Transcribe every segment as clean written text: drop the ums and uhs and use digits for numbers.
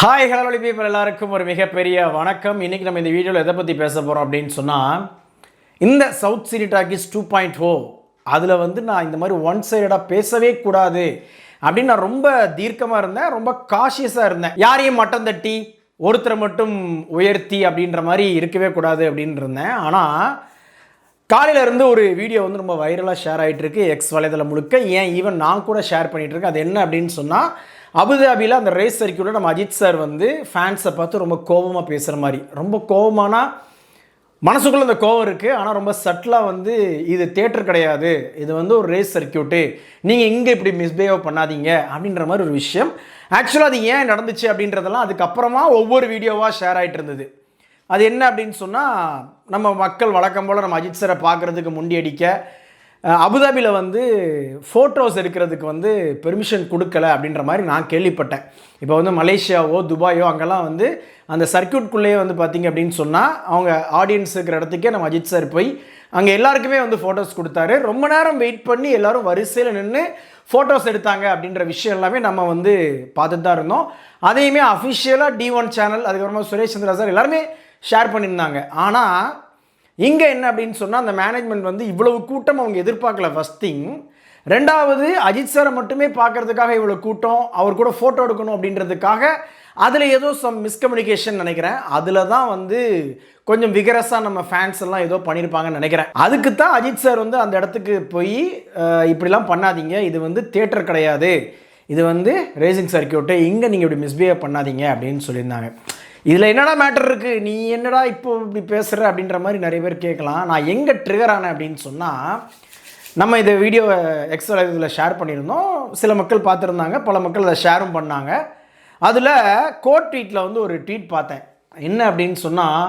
Hi hello people எல்லாருக்கும் ஒரு மிகப்பெரிய வணக்கம். இன்றைக்கி நம்ம இந்த வீடியோவில் எதை பற்றி பேச போகிறோம் அப்படின்னு சொன்னால், இந்த சவுத் சினி டாக்கீஸ் 2.0 அதில் நான் இந்த மாதிரி ஒன் சைடடாக பேசவே கூடாது அப்படின்னு நான் ரொம்ப தீர்க்கமாக இருந்தேன், ரொம்ப காஷியஸாக இருந்தேன். யாரையும் மட்டம் தட்டி ஒருத்தரை மட்டும் உயர்த்தி அப்படின்ற மாதிரி இருக்கவே கூடாது அப்படின்னு இருந்தேன். ஆனால் காலையில் இருந்து ஒரு வீடியோ ரொம்ப வைரலாக ஷேர் ஆகிட்டு இருக்கு எக்ஸ் வலைதளம் முழுக்க. ஏன் ஈவன் நான் கூட ஷேர் பண்ணிகிட்டு இருக்கேன். அது என்ன அப்படின்னு சொன்னால், அபுதாபியில் அந்த ரேஸ் சர்க்கியூட்டில் நம்ம அஜித் சார் ஃபேன்ஸை பார்த்து ரொம்ப கோபமாக பேசுகிற மாதிரி, ரொம்ப கோபமானா மனசுக்குள்ளே அந்த கோபம் இருக்குது, ஆனால் ரொம்ப சட்டிலாக இது தேட்டர் கிடையாது, இது ஒரு ரேஸ் சர்க்கியூட்டு, நீங்கள் இங்கே இப்படி மிஸ்பிஹேவ் பண்ணாதீங்க அப்படின்ற மாதிரி ஒரு விஷயம். ஆக்சுவலாக அது ஏன் நடந்துச்சு அப்படின்றதெல்லாம் அதுக்கப்புறமா ஒவ்வொரு வீடியோவாக ஷேர் ஆகிட்டு இருந்தது. அது என்ன அப்படின்னு சொன்னால், நம்ம மக்கள் வழக்கம் போல் நம்ம அஜித் சாரை பார்க்குறதுக்கு முண்டி அடிக்க, அபுதாபியில் ஃபோட்டோஸ் எடுக்கிறதுக்கு பெர்மிஷன் கொடுக்கல அப்படின்ற மாதிரி நான் கேள்விப்பட்டேன். இப்போ மலேசியாவோ துபாயோ அங்கெல்லாம் அந்த சர்க்கியூட்குள்ளேயே பார்த்திங்க அப்படின்னு சொன்னால், அவங்க ஆடியன்ஸ் இருக்கிற இடத்துக்கே நம்ம அஜித் சார் போய் அங்கே எல்லாருக்குமே ஃபோட்டோஸ் கொடுத்தாரு. ரொம்ப நேரம் வெயிட் பண்ணி எல்லோரும் வரிசையில் நின்று ஃபோட்டோஸ் எடுத்தாங்க அப்படின்ற விஷயம் எல்லாமே நம்ம பார்த்துட்டு தான் இருந்தோம். அதையுமே அஃபிஷியலாக D1 சேனல், அதுக்கப்புறமா சுரேஷ் சந்திரா சார் எல்லாருமே ஷேர் பண்ணியிருந்தாங்க. ஆனால் இங்கே என்ன அப்படின்னு சொன்னால், அந்த மேனேஜ்மெண்ட் இவ்வளவு கூட்டம் அவங்க எதிர்பார்க்கல, ஃபஸ்ட் திங். ரெண்டாவது, அஜித் சாரை மட்டுமே பார்க்கறதுக்காக இவ்வளோ கூட்டம், அவர் கூட ஃபோட்டோ எடுக்கணும் அப்படின்றதுக்காக அதில் ஏதோ சம் மிஸ்கம்யூனிகேஷன் நினைக்கிறேன். அதில் தான் கொஞ்சம் விகரஸாக நம்ம ஃபேன்ஸ் எல்லாம் ஏதோ பண்ணியிருப்பாங்கன்னு நினைக்கிறேன். அதுக்கு தான் அஜித் சார் அந்த இடத்துக்கு போய் இப்படிலாம் பண்ணாதீங்க, இது தியேட்டர் கிடையாது, இது ரேசிங் சர்க்கியூட்டு, இங்கே நீங்கள் இப்படி மிஸ்பிஹேவ் பண்ணாதீங்க அப்படின்னு சொல்லியிருந்தாங்க. இதில் என்னடா மேட்டர் இருக்குது, நீ என்னடா இப்போ இப்படி பேசுகிற அப்படின்ற மாதிரி நிறைய பேர் கேட்கலாம். நான் எங்கே ட்ரிகர் ஆனேன் அப்படின்னு சொன்னால், நம்ம இந்த வீடியோவை எக்ஸ் இதில் ஷேர் பண்ணியிருந்தோம், சில மக்கள் பார்த்துருந்தாங்க, பல மக்கள் அதை ஷேரும் பண்ணாங்க. அதில் கோட் ட்வீட்டில் ஒரு ட்வீட் பார்த்தேன். என்ன அப்படின்னு சொன்னால்,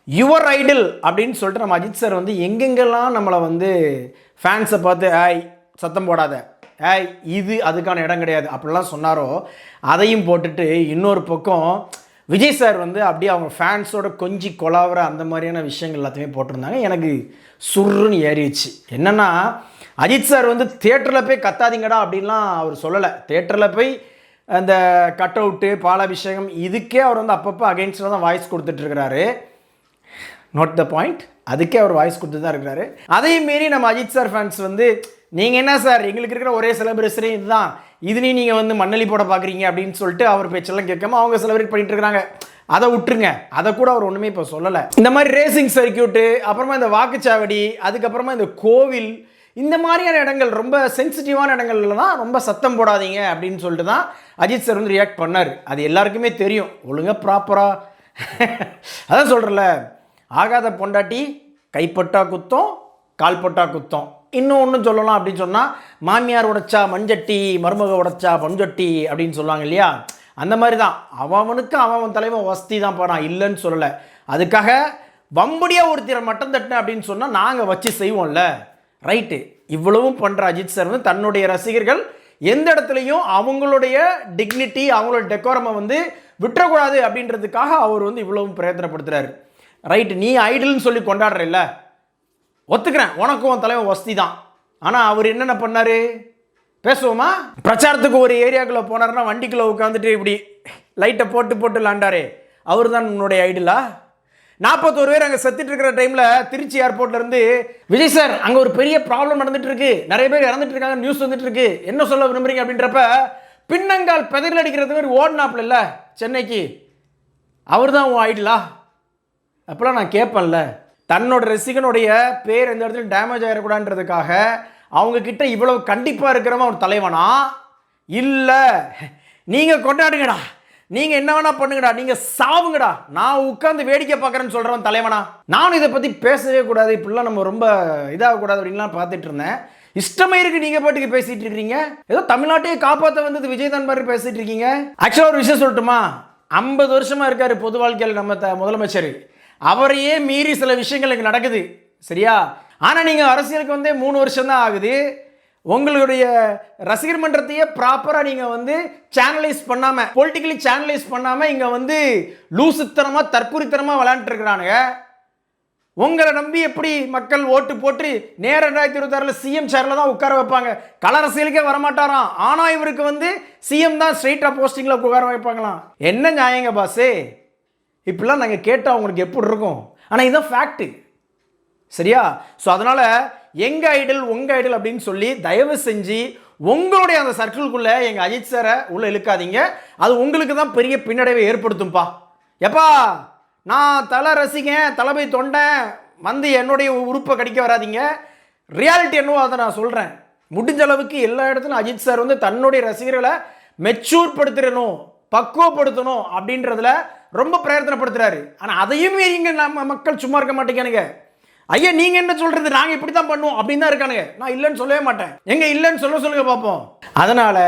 யுவர் ஐடில் அப்படின்னு சொல்லிட்டு நம்ம அஜித் சார் எங்கெங்கெல்லாம் நம்மளை ஃபேன்ஸை பார்த்து ஏய் சத்தம் போடாத, ஏய் இது அதுக்கான இடம் கிடையாது அப்படிலாம் சொன்னாரோ, அதையும் போட்டுட்டு இன்னொரு பக்கம் விஜய் சார் அப்படியே அவங்க ஃபேன்ஸோட கொஞ்சி கொலாவுற அந்த மாதிரியான விஷயங்கள் எல்லாத்தையுமே போட்டிருந்தாங்க. எனக்கு சுருன்னு ஏறிடுச்சு. என்னென்னா, அஜித் சார் தியேட்டரில் போய் கத்தாதீங்கடா அப்படின்லாம் அவர் சொல்லலை. தியேட்டரில் போய் அந்த கட் அவுட்டு பாலாபிஷேகம் இதுக்கே அவர் அப்பப்போ அகெயின்ஸ்டாக தான் வாய்ஸ் கொடுத்துட்ருக்கிறாரு. Note the point. அதுக்கே அவர் வாய்ஸ் கொடுத்து தான் இருக்கிறாரு. அதையும் மீறி நம்ம அஜித் சார் ஃபேன்ஸ் நீங்கள் என்ன சார் எங்களுக்கு இருக்கிற ஒரே செலிப்ரேஷனே இதுதான், இதுலேயும் நீங்கள் மண்ணலி போட பார்க்குறீங்க அப்படின்னு சொல்லிட்டு அவர் பேச்செல்லாம் கேட்காம அவங்க செலிப்ரேட் பண்ணிட்டு இருக்கிறாங்க. அதை விட்டுருங்க, அதை கூட அவர் ஒன்றுமே இப்போ சொல்லலை. இந்த மாதிரி ரேசிங் சர்க்கியூட்டு, அப்புறமா இந்த வாக்குச்சாவடி, அதுக்கப்புறமா இந்த கோவில், இந்த மாதிரியான இடங்கள் ரொம்ப சென்சிட்டிவான இடங்கள்ல தான் ரொம்ப சத்தம் போடாதீங்க அப்படின்னு சொல்லிட்டு தான் அஜித் சார் ரியாக்ட் பண்ணார். அது எல்லாருக்குமே தெரியும். ஒழுங்காக ப்ராப்பராக அதான் சொல்கிறல, ஆகாத பொண்டாட்டி கைப்பட்டா குத்தம், கால்பட்டா குத்தம். இன்னும் ஒன்றும் சொல்லலாம் அப்படின்னு சொன்னால், மாமியார் உடைச்சா மண்சட்டி, மருமக உடைச்சா பஞ்சட்டி அப்படின்னு சொல்லுவாங்க இல்லையா, அந்த மாதிரி தான். அவனுக்கு அவன் தலைவன் வசதி தான் போனான், இல்லைன்னு சொல்லலை. அதுக்காக வம்படியாக ஒருத்தரை மட்டம் தட்டினேன் அப்படின்னு சொன்னால் நாங்கள் வச்சு செய்வோம்ல, ரைட்டு. இவ்வளவும் பண்ணுற அஜித் சார் தன்னுடைய ரசிகர்கள் எந்த இடத்துலையும் அவங்களுடைய டிக்னிட்டி, அவங்களோட டெக்கோரமை விட்டுறக்கூடாது அப்படின்றதுக்காக அவர் இவ்வளவும் பிரயத்தனப்படுத்துகிறாரு. ரைட்டு, நீ ஐடல்னு சொல்லி கொண்டாடுறல்ல, ஒத்துக்கிறேன், உனக்கும் தலைவன் வசதி தான். ஆனால் அவர் என்னென்ன பண்ணார் பேசுவோமா? பிரச்சாரத்துக்கு ஒரு ஏரியாக்குள்ளே போனார்னா வண்டிக்குள்ளே உட்காந்துட்டு இப்படி லைட்டை போட்டு போட்டு விளாண்டாரே, அவர் தான் உன்னுடைய ஐடலா? 41 பேர் அங்கே செத்துட்டு இருக்கிற டைமில் திருச்சி ஏர்போர்ட்லேருந்து விஜய் சார் அங்கே ஒரு பெரிய ப்ராப்ளம் நடந்துட்டு இருக்கு, நிறைய பேர் இறந்துட்டு இருக்காங்க, நியூஸ் வந்துட்டு இருக்கு, என்ன சொல்ல விரும்புறீங்க அப்படின்றப்ப பின்னங்கால் பெதறில் அடிக்கிறது மாதிரி ஓடினாப்புல இல்லை சென்னைக்கு, அவர் தான் உன் ஐடலா? அப்போலாம் நான் கேட்பேன்ல, தன்னோட ரசிகனுடைய பேர் எந்த இடத்துல டேமேஜ் ஆகிடக்கூடாதுன்றதுக்காக அவங்க கிட்ட இவ்வளவு கண்டிப்பாக இருக்கிறவன் ஒரு தலைவனா? இல்லை, நீங்கள் கொண்டாடுங்கடா, நீங்கள் என்ன வேணா பண்ணுங்கடா, நீங்கள் சாவுங்கடா, நான் உட்காந்து வேடிக்கை பார்க்குறேன்னு சொல்கிறவன் தலைவனா? நானும் இதை பற்றி பேசவே கூடாது, இப்படிலாம் நம்ம ரொம்ப இதாகக்கூடாது அப்படின்லாம் பார்த்துட்டு இருந்தேன். இஷ்டமே இருக்கு, நீங்கள் பாட்டுக்கு பேசிகிட்டு இருக்கிறீங்க. ஏதோ தமிழ்நாட்டையே காப்பாற்ற வந்தது விஜய் தான் மாதிரி பேசிகிட்டு இருக்கீங்க. ஆக்சுவலாக ஒரு விஷயம் சொல்லட்டுமா, 50 வருஷமாக இருக்கார் பொது வாழ்க்கையில் நம்ம முதலமைச்சர், அவரையே மீறி சில விஷயங்கள் இங்கே நடக்குது, சரியா? ஆனால் நீங்கள் அரசியலுக்கு 3 வருஷம் தான் ஆகுது. உங்களுடைய ரசிகர் மன்றத்தையே ப்ராப்பராக நீங்கள் சேனலைஸ் பண்ணாமல், பொலிட்டிக்கலி சேனலைஸ் பண்ணாமல் இங்கே லூசுத்தனமாக தற்குறித்தனமாக விளையாண்டுட்டு இருக்கிறானுங்க. உங்களை நம்பி எப்படி மக்கள் ஓட்டு போட்டு நேர 2026 சிஎம் சேர்ல தான் உட்கார வைப்பாங்க. கள அரசியலுக்கே வரமாட்டாராம். ஆனா இவருக்கு வந்து சிஎம் தான் ஸ்ட்ரெயிட்டா போஸ்டிங்ல உட்கார வைப்பாங்களாம். என்ன நியாயங்க பாஸே? இப்படிலாம் நாங்கள் கேட்டால் உங்களுக்கு எப்படி இருக்கும்? ஆனால் இதுதான் ஃபேக்ட். சரியா? ஸோ அதனால் எங்கள் ஐடல் உங்கள் ஐடல் அப்படின்னு சொல்லி தயவு செஞ்சு உங்களுடைய அந்த சர்க்கிள்குள்ளே எங்கள் அஜித் சாரை உள்ளே இழுக்காதீங்க. அது உங்களுக்கு தான் பெரிய பின்னடைவை ஏற்படுத்தும்பா. எப்பா நான் தலை ரசிகன், தளபதி தொண்டன் வந்து என்னுடைய உறுப்பை கடிக்க வராதிங்க. ரியாலிட்டி என்னவோ அதை நான் சொல்கிறேன். முடிஞ்ச அளவுக்கு எல்லா இடத்துலையும் அஜித் சார் வந்து தன்னுடைய ரசிகர்களை மெச்சூர் படுத்திடணும், பக்குவப்படுத்தணும் அப்படின்றதுல ரொம்ப பிரயத்தனப்படுத்துறாரு. ஆனால் அதையும் இங்கே நம்ம மக்கள் சும்மா இருக்க மாட்டேங்கானுங்க. ஐயா நீங்க என்ன சொல்றது, நாங்க இப்படி தான் பண்ணுவோம் அப்படின்னு தான் இருக்கானுங்க. நான் இல்லைன்னு சொல்லவே மாட்டேன். எங்க இல்லைன்னு சொல்லுங்க பார்ப்போம். அதனால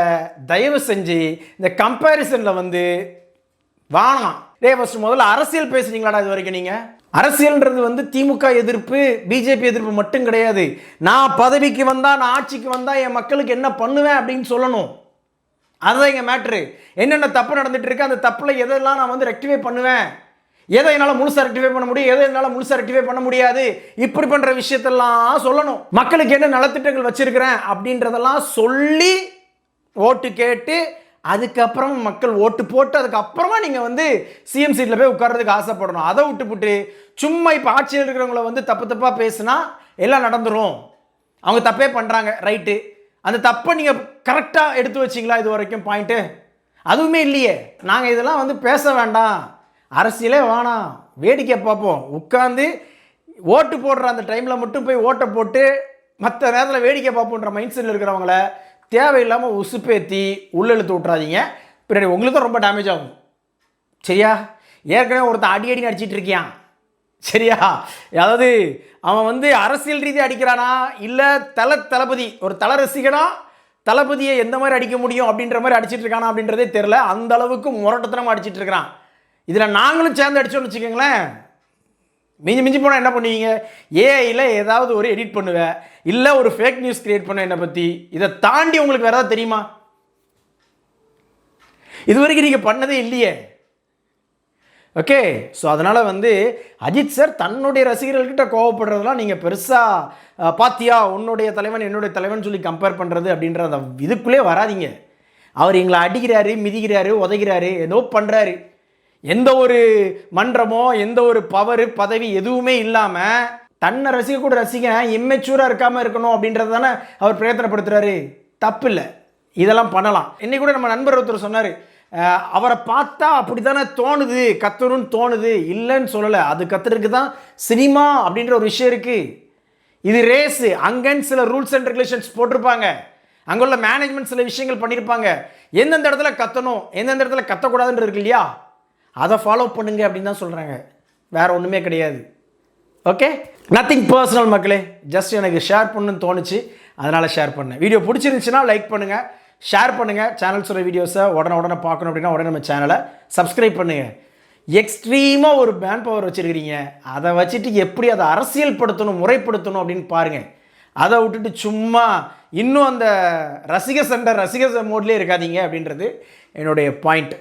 தயவு செஞ்சு இந்த கம்பேரிசன்ல வந்து வாணாம். ஃபர்ஸ்ட் முதல்ல அரசியல் பேசுறீங்களாடா இது வரைக்கும்? நீங்க அரசியல்ன்றது வந்து திமுக எதிர்ப்பு, பிஜேபி எதிர்ப்பு மட்டும் கிடையாது. நான் பதவிக்கு வந்தா, நான் ஆட்சிக்கு வந்தா என் மக்களுக்கு என்ன பண்ணுவேன் அப்படின்னு சொல்லணும். அதுதான் எங்க மேட்ரு. என்னென்ன தப்பு நடந்துட்டு இருக்கு, அந்த தப்புல எதெல்லாம் நான் வந்து ரெக்டிஃபை பண்ணுவேன், எதை என்னால் முழுசாக ரெக்டிஃபை பண்ண முடியும், எதை என்னால் முழுசாக ரெக்டிஃபை பண்ண முடியாது, இப்படி பண்ணுற விஷயத்தெல்லாம் சொல்லணும். மக்களுக்கு என்ன நலத்திட்டங்கள் வச்சிருக்கிறேன் அப்படின்றதெல்லாம் சொல்லி ஓட்டு கேட்டு அதுக்கப்புறம் மக்கள் ஓட்டு போட்டு அதுக்கப்புறமா நீங்கள் வந்து சிஎம் சீட்டில் போய் உட்கார்றதுக்கு ஆசைப்படணும். அதை விட்டுப்புட்டு சும்மா இப்போ ஆட்சியில் இருக்கிறவங்கள வந்து தப்பாக பேசுனா எல்லாம் நடந்துடும். அவங்க தப்பே பண்ணுறாங்க, ரைட்டு. அந்த தப்பை நீங்கள் கரெக்டாக எடுத்து வச்சிங்களா இது வரைக்கும் பாயிண்ட்டு? அதுவுமே இல்லையே. நாங்கள் இதெல்லாம் வந்து பேச வேண்டாம், அரசியலே வேணாம், வேடிக்கை பார்ப்போம், உட்காந்து ஓட்டு போடுற அந்த டைமில் மட்டும் போய் ஓட்டை போட்டு மற்ற நேரத்தில் வேடிக்கை பார்ப்போன்ற மைண்ட் செட்டில் இருக்கிறவங்கள தேவையில்லாமல் உசுப்பேற்றி உள்ளெழுத்து விட்றாதீங்க. பின்னாடி உங்களுக்கு தான் ரொம்ப டேமேஜ் ஆகும். சரியா? ஏற்கனவே ஒருத்தன் அடி அடிச்சிட்டு இருக்கியான். சரியா? அதாவது அவன் வந்து அரசியல் ரீதியாக அடிக்கிறானா இல்லை தளபதி ஒரு தல ரசிகனா தளபதியை எந்த மாதிரி அடிக்க முடியும் அப்படின்ற மாதிரி அடிச்சிட்டு இருக்கானா அப்படின்றதே தெரில. அந்த அளவுக்கு முரட்டத்தனமாக அடிச்சிட்டு இருக்கிறான். இதில் நாங்களும் சேர்ந்து அடிச்சோன்னு வச்சுக்கோங்களேன், மிஞ்சி போனால் என்ன பண்ணுவீங்க? ஏஐயில் ஏதாவது ஒரு எடிட் பண்ணுவேன், இல்லை ஒரு ஃபேக் நியூஸ் கிரியேட் பண்ணுவேன் என்னை பற்றி. இதை தாண்டி உங்களுக்கு வேறு ஏதாவது தெரியுமா? இது வரைக்கும் நீங்கள் பண்ணதே இல்லையே. ஓகே. ஸோ அதனால் வந்து அஜித் சார் தன்னுடைய ரசிகர்கள்கிட்ட கோவப்படுறதுலாம் நீங்கள் பெருசாக பாத்தியா உன்னுடைய தலைவன் என்னுடைய தலைவன் சொல்லி கம்பேர் பண்ணுறது அப்படின்ற அந்த இதுக்குள்ளே வராதிங்க. அவர் எங்களை அடிக்கிறாரு, மிதிக்கிறாரு, உதைக்கிறாரு, ஏதோ பண்ணுறாரு. எந்த ஒரு மன்றமோ எந்த ஒரு பவர் பதவி எதுவுமே இல்லாமல் தன்னை ரசிக்க கூட ரசிக்க இம்மெச்சூராக இருக்காமல் இருக்கணும் அப்படின்றது தானே அவர் பிரயத்தனப்படுத்துகிறாரு. தப்பு இல்லை, இதெல்லாம் பண்ணலாம். இன்னைக்கு கூட நம்ம நண்பர் ஒருத்தர் சொன்னார், அவரை பார்த்தா அப்படி தானே தோணுது, கத்தணும்னு தோணுது. இல்லைன்னு சொல்லலை, அது கத்துறதுக்கு தான் சினிமா அப்படின்ற ஒரு விஷயம் இருக்குது. இது ரேஸு. அங்கன்னு சில ரூல்ஸ் அண்ட் ரெகுலேஷன்ஸ் போட்டிருப்பாங்க, அங்குள்ள மேனேஜ்மெண்ட் சில விஷயங்கள் பண்ணியிருப்பாங்க. எந்தெந்த இடத்துல கத்தணும் எந்தெந்த இடத்துல கத்தக்கூடாதுன்னு இருக்கு இல்லையா, அதை ஃபாலோ பண்ணுங்க அப்படின்னு தான் சொல்கிறாங்க. வேறு ஒன்றுமே கிடையாது. ஓகே, நத்திங் பர்சனல் மக்களே. ஜஸ்ட் எனக்கு ஷேர் பண்ணணும்னு தோணுச்சு, அதனால் ஷேர் பண்ணேன். வீடியோ பிடிச்சிருந்துச்சுன்னா லைக் பண்ணுங்கள், ஷேர் பண்ணுங்கள். சேனல் சொல்கிற வீடியோஸை உடனே பார்க்கணும் அப்படின்னா உடனே நம்ம சேனலை சப்ஸ்கிரைப் பண்ணுங்கள். எக்ஸ்ட்ரீமாக ஒரு மேன் பவர் வச்சுருக்கிறீங்க, அதை வச்சுட்டு எப்படி அதை அரசியல் படுத்தணும் முறைப்படுத்தணும் அப்படின்னு பாருங்கள். அதை விட்டுட்டு சும்மா இன்னும் அந்த ரசிக சண்டை ரசிக மோட்லேயே இருக்காதீங்க அப்படின்றது என்னுடைய பாயிண்ட்.